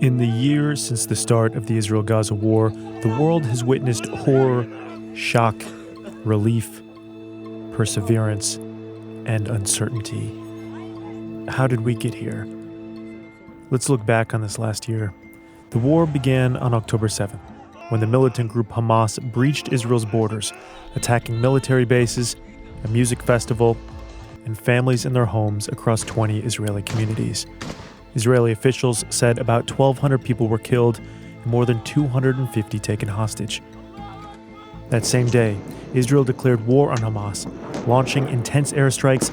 In the years since the start of the Israel-Gaza war, the world has witnessed horror, shock, relief, perseverance, and uncertainty. How did we get here? Let's look back on this last year. The war began on October 7th, when the militant group Hamas breached Israel's borders, attacking military bases, a music festival, and families in their homes across 20 Israeli communities. Israeli officials said about 1,200 people were killed and more than 250 taken hostage. That same day, Israel declared war on Hamas, launching intense airstrikes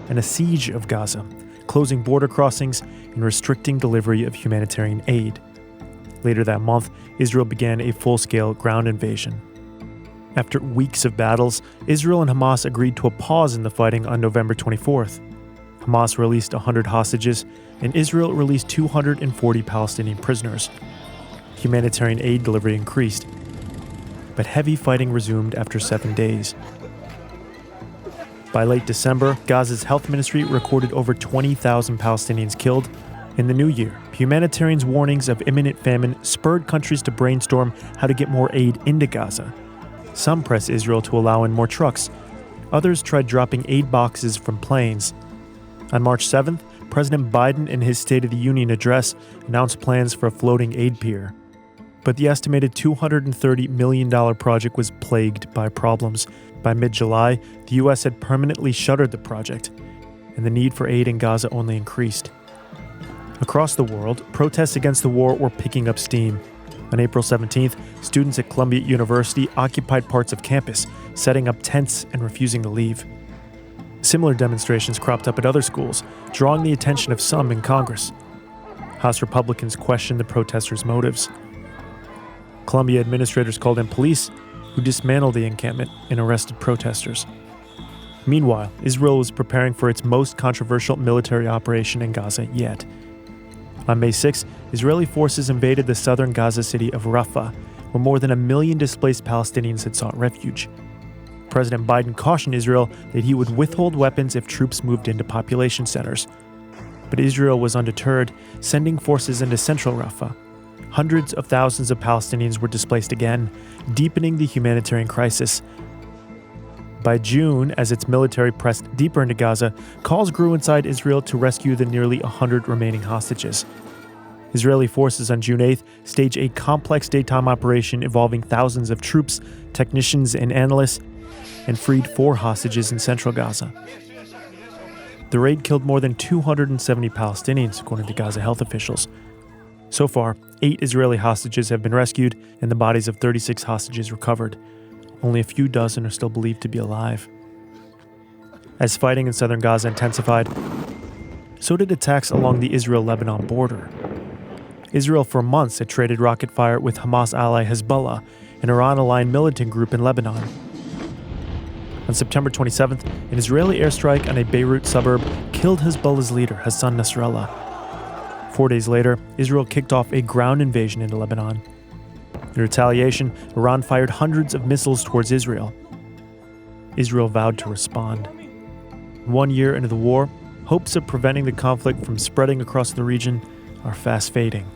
and a siege of Gaza, closing border crossings and restricting delivery of humanitarian aid. Later that month, Israel began a full-scale ground invasion. After weeks of battles, Israel and Hamas agreed to a pause in the fighting on November 24th. Hamas released 100 hostages, and Israel released 240 Palestinian prisoners. Humanitarian aid delivery increased, but heavy fighting resumed after 7 days. By late December, Gaza's health ministry recorded over 20,000 Palestinians killed. In the new year, humanitarians' warnings of imminent famine spurred countries to brainstorm how to get more aid into Gaza. Some pressed Israel to allow in more trucks. Others tried dropping aid boxes from planes. On March 7th, President Biden, in his State of the Union address, announced plans for a floating aid pier. But the estimated $230 million project was plagued by problems. By mid-July, the U.S. had permanently shuttered the project, and the need for aid in Gaza only increased. Across the world, protests against the war were picking up steam. On April 17th, students at Columbia University occupied parts of campus, setting up tents and refusing to leave. Similar demonstrations cropped up at other schools, drawing the attention of some in Congress. House Republicans questioned the protesters' motives. Columbia administrators called in police, who dismantled the encampment and arrested protesters. Meanwhile, Israel was preparing for its most controversial military operation in Gaza yet. On May 6, Israeli forces invaded the southern Gaza city of Rafah, where more than 1 million displaced Palestinians had sought refuge. President Biden cautioned Israel that he would withhold weapons if troops moved into population centers. But Israel was undeterred, sending forces into central Rafah. Hundreds of thousands of Palestinians were displaced again, deepening the humanitarian crisis. By June, as its military pressed deeper into Gaza, calls grew inside Israel to rescue the nearly 100 remaining hostages. Israeli forces on June 8th staged a complex daytime operation involving thousands of troops, technicians, and analysts, and freed 4 hostages in central Gaza. The raid killed more than 270 Palestinians, according to Gaza health officials. So far, 8 Israeli hostages have been rescued and the bodies of 36 hostages recovered. Only a few dozen are still believed to be alive. As fighting in southern Gaza intensified, so did attacks along the Israel-Lebanon border. Israel for months had traded rocket fire with Hamas ally Hezbollah, an Iran-aligned militant group in Lebanon. On September 27th, an Israeli airstrike on a Beirut suburb killed Hezbollah's leader, Hassan Nasrallah. 4 days later, Israel kicked off a ground invasion into Lebanon. In retaliation, Iran fired hundreds of missiles towards Israel. Israel vowed to respond. 1 year into the war, hopes of preventing the conflict from spreading across the region are fast fading.